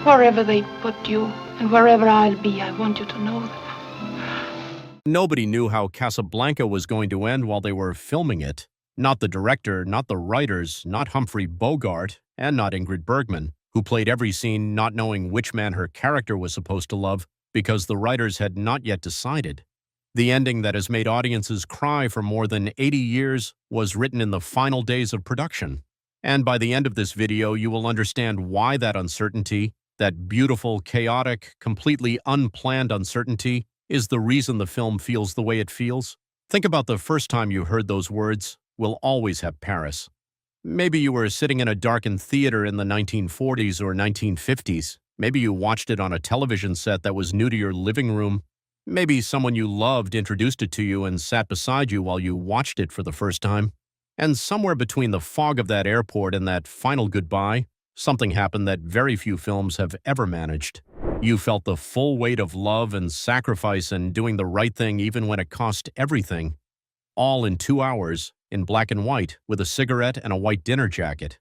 Wherever they put you and wherever I'll be, I want you to know that. Nobody knew how Casablanca was going to end while they were filming it. Not the director, not the writers, not Humphrey Bogart, and not Ingrid Bergman, who played every scene not knowing which man her character was supposed to love because the writers had not yet decided. The ending that has made audiences cry for more than 80 years was written in the final days of production. And by the end of this video, you will understand why that uncertainty, that beautiful, chaotic, completely unplanned uncertainty, is the reason the film feels the way it feels. Think about the first time you heard those words, "We'll always have Paris." Maybe you were sitting in a darkened theater in the 1940s or 1950s. Maybe you watched it on a television set that was new to your living room. Maybe someone you loved introduced it to you and sat beside you while you watched it for the first time. And somewhere between the fog of that airport and that final goodbye, something happened that very few films have ever managed. You felt the full weight of love and sacrifice and doing the right thing even when it cost everything. All in 2 hours, in black and white, with a cigarette and a white dinner jacket.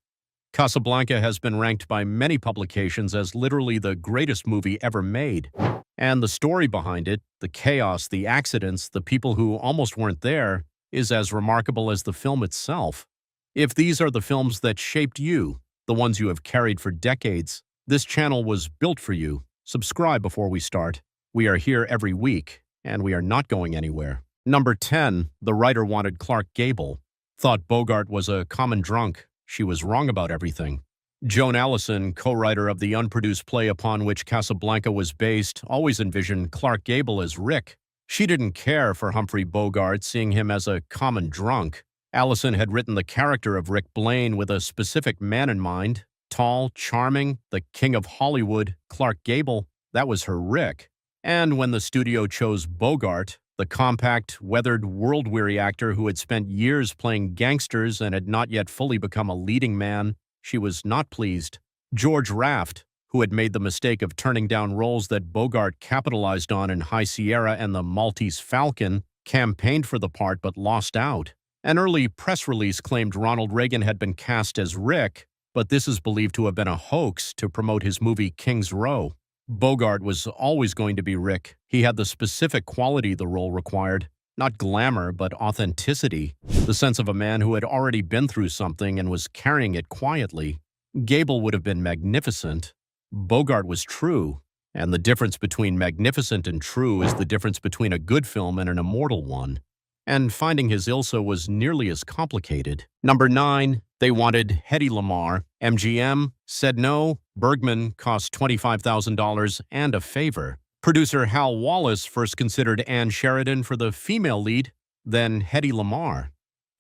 Casablanca has been ranked by many publications as literally the greatest movie ever made. And the story behind it, the chaos, the accidents, the people who almost weren't there, is as remarkable as the film itself. If these are the films that shaped you, the ones you have carried for decades, this channel was built for you. Subscribe before we start. We are here every week, and we are not going anywhere. Number 10, the writer wanted Clark Gable. Thought Bogart was a common drunk. She was wrong about everything. Joan Allison, co-writer of the unproduced play upon which Casablanca was based, always envisioned Clark Gable as Rick. She didn't care for Humphrey Bogart, seeing him as a common drunk. Allison had written the character of Rick Blaine with a specific man in mind. Tall, charming, the king of Hollywood, Clark Gable, that was her Rick. And when the studio chose Bogart, the compact, weathered, world-weary actor who had spent years playing gangsters and had not yet fully become a leading man, she was not pleased. George Raft, who had made the mistake of turning down roles that Bogart capitalized on in High Sierra and the Maltese Falcon, campaigned for the part but lost out. An early press release claimed Ronald Reagan had been cast as Rick, but this is believed to have been a hoax to promote his movie King's Row. Bogart was always going to be Rick. He had the specific quality the role required. Not glamour, but authenticity. The sense of a man who had already been through something and was carrying it quietly. Gable would have been magnificent. Bogart was true. And the difference between magnificent and true is the difference between a good film and an immortal one. And finding his Ilsa was nearly as complicated. Number 9, they wanted Hedy Lamarr. MGM said no. Bergman cost $25,000 and a favor. Producer Hal Wallace first considered Anne Sheridan for the female lead, then Hedy Lamarr.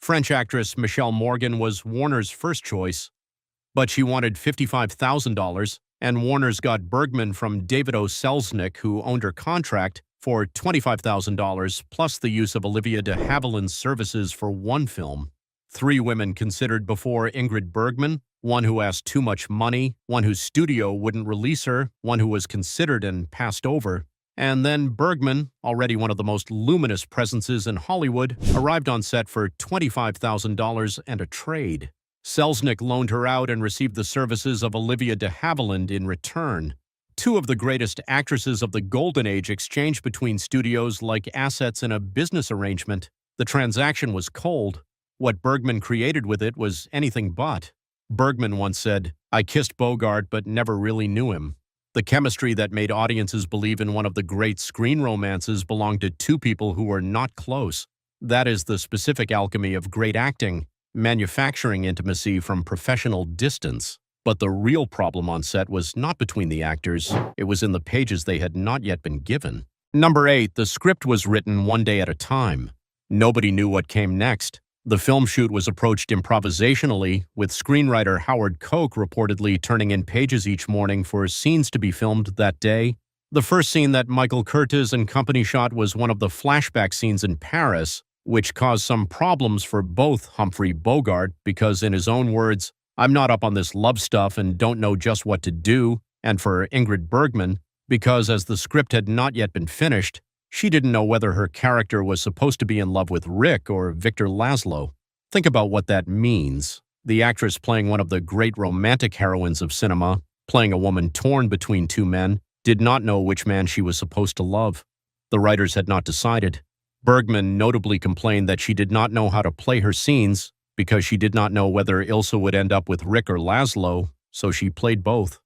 French actress Michelle Morgan was Warner's first choice, but she wanted $55,000, and Warner's got Bergman from David O. Selznick, who owned her contract, for $25,000 plus the use of Olivia de Havilland's services for one film. 3 women considered before Ingrid Bergman, one who asked too much money, one whose studio wouldn't release her, one who was considered and passed over. And then Bergman, already one of the most luminous presences in Hollywood, arrived on set for $25,000 and a trade. Selznick loaned her out and received the services of Olivia de Havilland in return. 2 of the greatest actresses of the Golden Age exchanged between studios like assets in a business arrangement. The transaction was cold. What Bergman created with it was anything but. Bergman once said, "I kissed Bogart but never really knew him." The chemistry that made audiences believe in one of the great screen romances belonged to 2 people who were not close. That is the specific alchemy of great acting, manufacturing intimacy from professional distance. But the real problem on set was not between the actors, it was in the pages they had not yet been given. Number 8, the script was written one day at a time. Nobody knew what came next. The film shoot was approached improvisationally, with screenwriter Howard Koch reportedly turning in pages each morning for scenes to be filmed that day. The first scene that Michael Curtiz and company shot was one of the flashback scenes in Paris, which caused some problems for both Humphrey Bogart because, in his own words, "I'm not up on this love stuff and don't know just what to do," and for Ingrid Bergman, because as the script had not yet been finished, she didn't know whether her character was supposed to be in love with Rick or Victor Laszlo. Think about what that means. The actress playing one of the great romantic heroines of cinema, playing a woman torn between two men, did not know which man she was supposed to love. The writers had not decided. Bergman notably complained that she did not know how to play her scenes because she did not know whether Ilsa would end up with Rick or Laszlo, so she played both.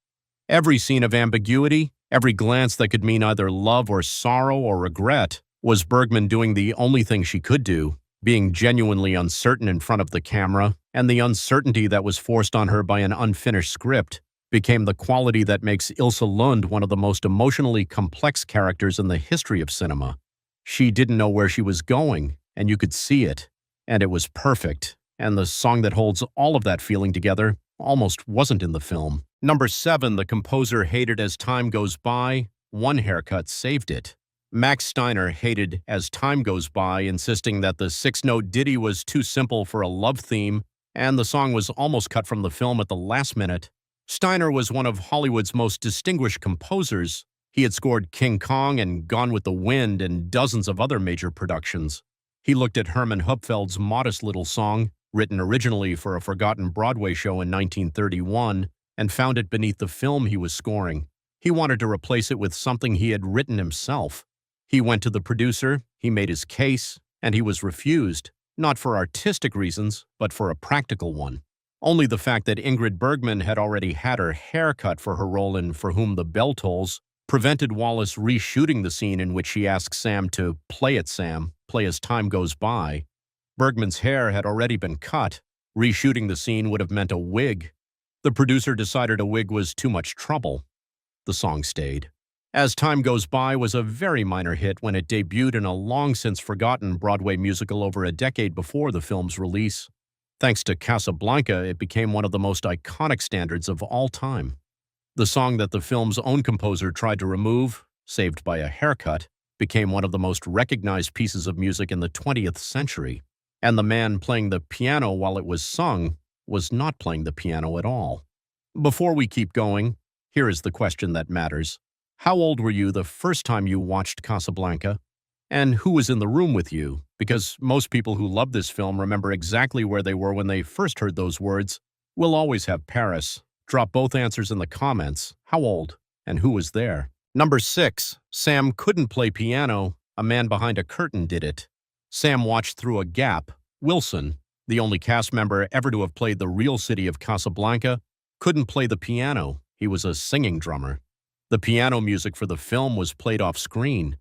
Every scene of ambiguity, every glance that could mean either love or sorrow or regret, was Bergman doing the only thing she could do, being genuinely uncertain in front of the camera, and the uncertainty that was forced on her by an unfinished script became the quality that makes Ilsa Lund one of the most emotionally complex characters in the history of cinema. She didn't know where she was going, and you could see it, and it was perfect, and the song that holds all of that feeling together almost wasn't in the film. Number 7, the composer hated As Time Goes By, One Haircut Saved It. Max Steiner hated As Time Goes By, insisting that the 6-note ditty was too simple for a love theme, and the song was almost cut from the film at the last minute. Steiner was one of Hollywood's most distinguished composers. He had scored King Kong and Gone with the Wind and dozens of other major productions. He looked at Herman Hupfeld's modest little song, written originally for a forgotten Broadway show in 1931, and found it beneath the film he was scoring. He wanted to replace it with something he had written himself. He went to the producer, he made his case, and he was refused, not for artistic reasons, but for a practical one. Only the fact that Ingrid Bergman had already had her hair cut for her role in For Whom the Bell Tolls prevented Wallace reshooting the scene in which she asked Sam to play it, Sam, play As Time Goes By. Bergman's hair had already been cut. Reshooting the scene would have meant a wig. The producer decided a wig was too much trouble. The song stayed. As Time Goes By was a very minor hit when it debuted in a long-since-forgotten Broadway musical over a decade before the film's release. Thanks to Casablanca, it became one of the most iconic standards of all time. The song that the film's own composer tried to remove, Saved by a Haircut, became one of the most recognized pieces of music in the 20th century. And the man playing the piano while it was sung was not playing the piano at all. Before we keep going, here is the question that matters. How old were you the first time you watched Casablanca? And who was in the room with you? Because most people who love this film remember exactly where they were when they first heard those words. We'll always have Paris. Drop both answers in the comments. How old? And who was there? Number 6. Sam couldn't play piano. A man behind a curtain did it. Sam watched through a gap. Wilson, the only cast member ever to have played the real city of Casablanca, couldn't play the piano. He was a singing drummer. The piano music for the film was played off screen.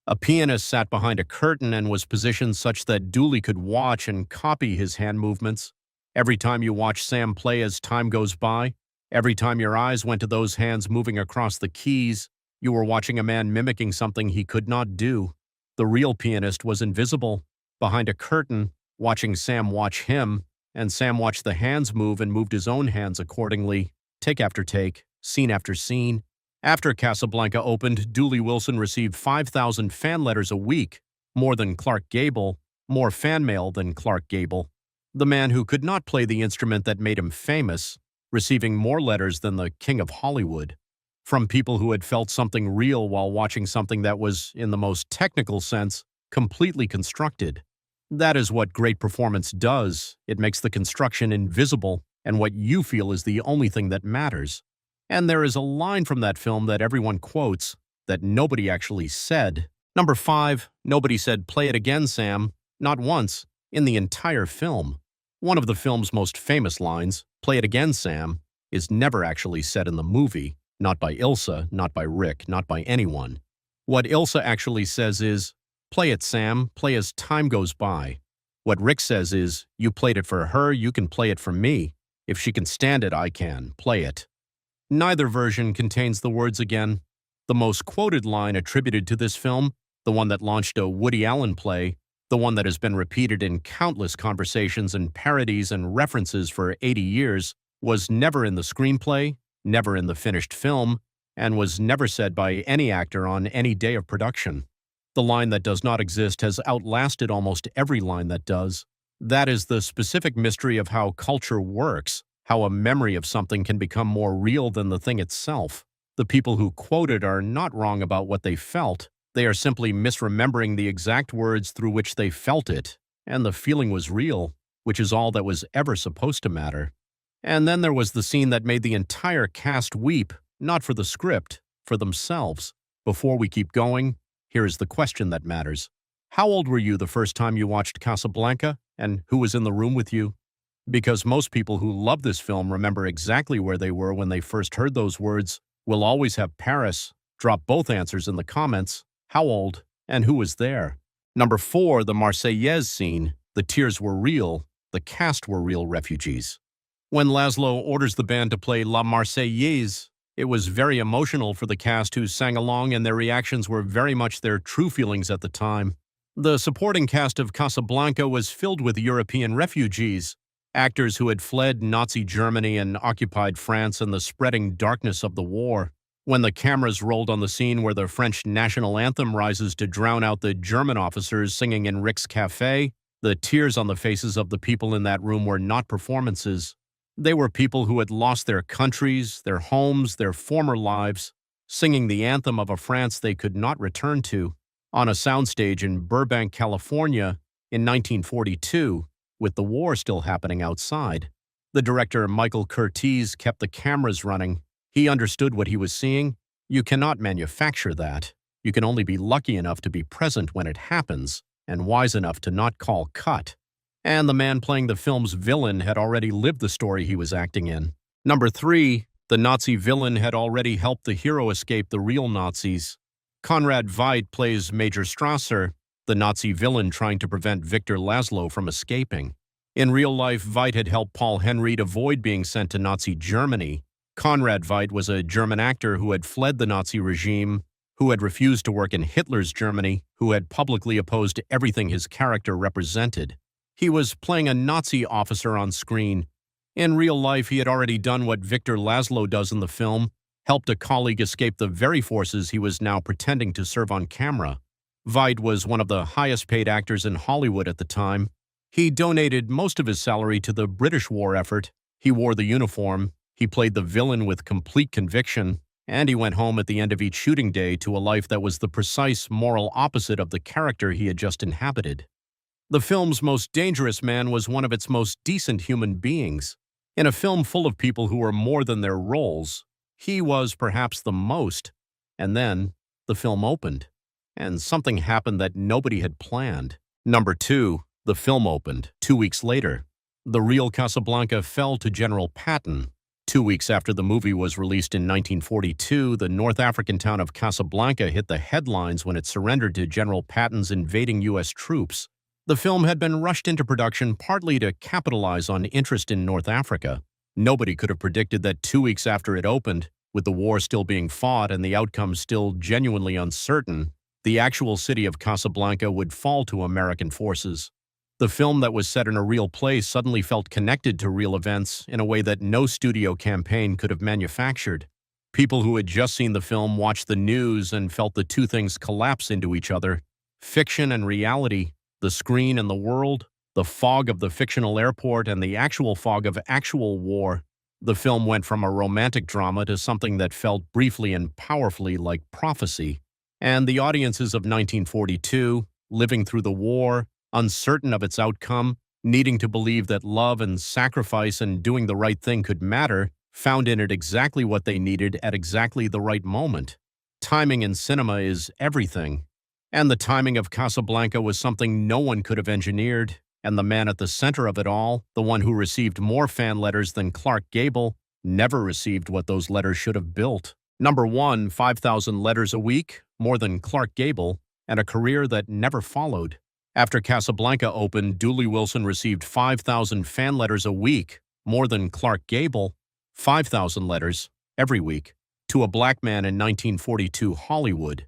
A pianist sat behind a curtain and was positioned such that Dooley could watch and copy his hand movements. Every time you watch Sam play As Time Goes By, every time your eyes went to those hands moving across the keys, you were watching a man mimicking something he could not do. The real pianist was invisible, behind a curtain, watching Sam watch him, and Sam watched the hands move and moved his own hands accordingly, take after take, scene after scene. After Casablanca opened, Dooley Wilson received 5,000 fan letters a week, more than Clark Gable, more fan mail than Clark Gable. The man who could not play the instrument that made him famous, receiving more letters than the King of Hollywood, from people who had felt something real while watching something that was, in the most technical sense, completely constructed. That is what great performance does. It makes the construction invisible, and what you feel is the only thing that matters. And there is a line from that film that everyone quotes that nobody actually said. Number 5, nobody said, "Play it again, Sam." Not once, in the entire film. One of the film's most famous lines, "Play it again, Sam," is never actually said in the movie, not by Ilsa, not by Rick, not by anyone. What Ilsa actually says is, "Play it, Sam, play As Time Goes By." What Rick says is, "You played it for her, you can play it for me. If she can stand it, I can. Play it." Neither version contains the words again. The most quoted line attributed to this film, the one that launched a Woody Allen play, the one that has been repeated in countless conversations and parodies and references for 80 years, was never in the screenplay, never in the finished film, and was never said by any actor on any day of production. The line that does not exist has outlasted almost every line that does. That is the specific mystery of how culture works, how a memory of something can become more real than the thing itself. The people who quote it are not wrong about what they felt. They are simply misremembering the exact words through which they felt it, and the feeling was real, which is all that was ever supposed to matter. And then there was the scene that made the entire cast weep, not for the script, for themselves. Before we keep going, here is the question that matters. How old were you the first time you watched Casablanca, and who was in the room with you? Because most people who love this film remember exactly where they were when they first heard those words. We'll always have Paris. Drop both answers in the comments. How old, and who was there? Number 4, the Marseillaise scene. The tears were real. The cast were real refugees. When Laszlo orders the band to play La Marseillaise, it was very emotional for the cast who sang along, and their reactions were very much their true feelings at the time. The supporting cast of Casablanca was filled with European refugees, actors who had fled Nazi Germany and occupied France in the spreading darkness of the war. When the cameras rolled on the scene where the French national anthem rises to drown out the German officers singing in Rick's Café, the tears on the faces of the people in that room were not performances. They were people who had lost their countries, their homes, their former lives, singing the anthem of a France they could not return to, on a soundstage in Burbank, California, in 1942, with the war still happening outside. The director, Michael Curtiz, kept the cameras running. He understood what he was seeing. You cannot manufacture that. You can only be lucky enough to be present when it happens, and wise enough to not call cut. And the man playing the film's villain had already lived the story he was acting in. Number 3, the Nazi villain had already helped the hero escape the real Nazis. Konrad Veidt plays Major Strasser, the Nazi villain trying to prevent Victor Laszlo from escaping. In real life, Veidt had helped Paul Henreid avoid being sent to Nazi Germany. Konrad Veidt was a German actor who had fled the Nazi regime, who had refused to work in Hitler's Germany, who had publicly opposed everything his character represented. He was playing a Nazi officer on screen. In real life, he had already done what Victor Laszlo does in the film, helped a colleague escape the very forces he was now pretending to serve on camera. Veidt was one of the highest-paid actors in Hollywood at the time. He donated most of his salary to the British war effort. He wore the uniform. He played the villain with complete conviction, and he went home at the end of each shooting day to a life that was the precise moral opposite of the character he had just inhabited. The film's most dangerous man was one of its most decent human beings. In a film full of people who were more than their roles, he was perhaps the most. And then the film opened, and something happened that nobody had planned. Number 2, the film opened. 2 weeks later, the real Casablanca fell to General Patton. 2 weeks after the movie was released in 1942, the North African town of Casablanca hit the headlines when it surrendered to General Patton's invading U.S. troops. The film had been rushed into production partly to capitalize on interest in North Africa. Nobody could have predicted that 2 weeks after it opened, with the war still being fought and the outcome still genuinely uncertain, the actual city of Casablanca would fall to American forces. The film that was set in a real place suddenly felt connected to real events in a way that no studio campaign could have manufactured. People who had just seen the film watched the news and felt the two things collapse into each other. Fiction and reality, the screen and the world, the fog of the fictional airport and the actual fog of actual war. The film went from a romantic drama to something that felt briefly and powerfully like prophecy. And the audiences of 1942, living through the war, uncertain of its outcome, needing to believe that love and sacrifice and doing the right thing could matter, found in it exactly what they needed at exactly the right moment. Timing in cinema is everything. And the timing of Casablanca was something no one could have engineered, and the man at the center of it all, the one who received more fan letters than Clark Gable, never received what those letters should have built. Number 1, 5,000 letters a week, more than Clark Gable, and a career that never followed. After Casablanca opened, Dooley Wilson received 5,000 fan letters a week, more than Clark Gable, 5,000 letters every week, to a black man in 1942 Hollywood.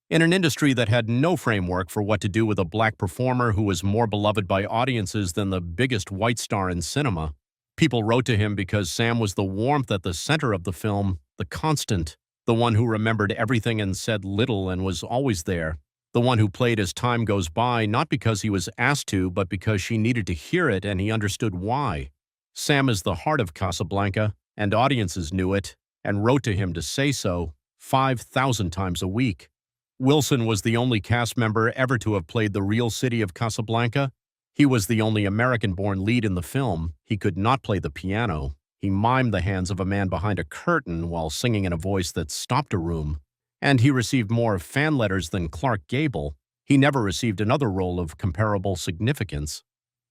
In an industry that had no framework for what to do with a black performer who was more beloved by audiences than the biggest white star in cinema, people wrote to him because Sam was the warmth at the center of the film, the constant, the one who remembered everything and said little and was always there, the one who played as time goes by not because he was asked to, but because she needed to hear it and he understood why. Sam is the heart of Casablanca, and audiences knew it, and wrote to him to say so 5,000 times a week. Wilson was the only cast member ever to have played the real city of Casablanca. He was the only American-born lead in the film. He could not play the piano. He mimed the hands of a man behind a curtain while singing in a voice that stopped a room. And he received more fan letters than Clark Gable. He never received another role of comparable significance.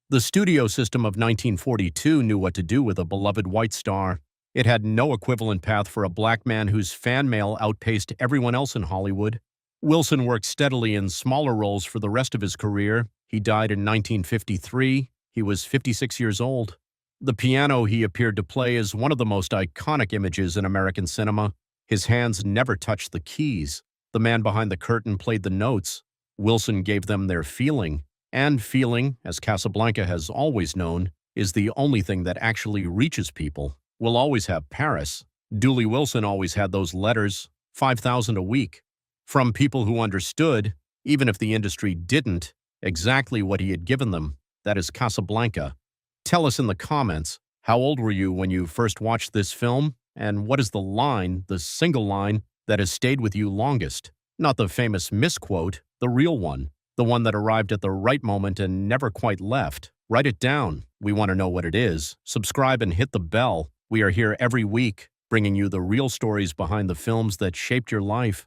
The studio system of 1942 knew what to do with a beloved white star. It had no equivalent path for a black man whose fan mail outpaced everyone else in Hollywood. Wilson worked steadily in smaller roles for the rest of his career. He died in 1953. He was 56 years old. The piano he appeared to play is one of the most iconic images in American cinema. His hands never touched the keys. The man behind the curtain played the notes. Wilson gave them their feeling. And feeling, as Casablanca has always known, is the only thing that actually reaches people. We'll always have Paris. Dooley Wilson always had those letters, 5,000 a week, from people who understood, even if the industry didn't, exactly what he had given them. That is Casablanca. Tell us in the comments, how old were you when you first watched this film? And what is the line, the single line, that has stayed with you longest? Not the famous misquote, the real one. The one that arrived at the right moment and never quite left. Write it down. We want to know what it is. Subscribe and hit the bell. We are here every week, bringing you the real stories behind the films that shaped your life.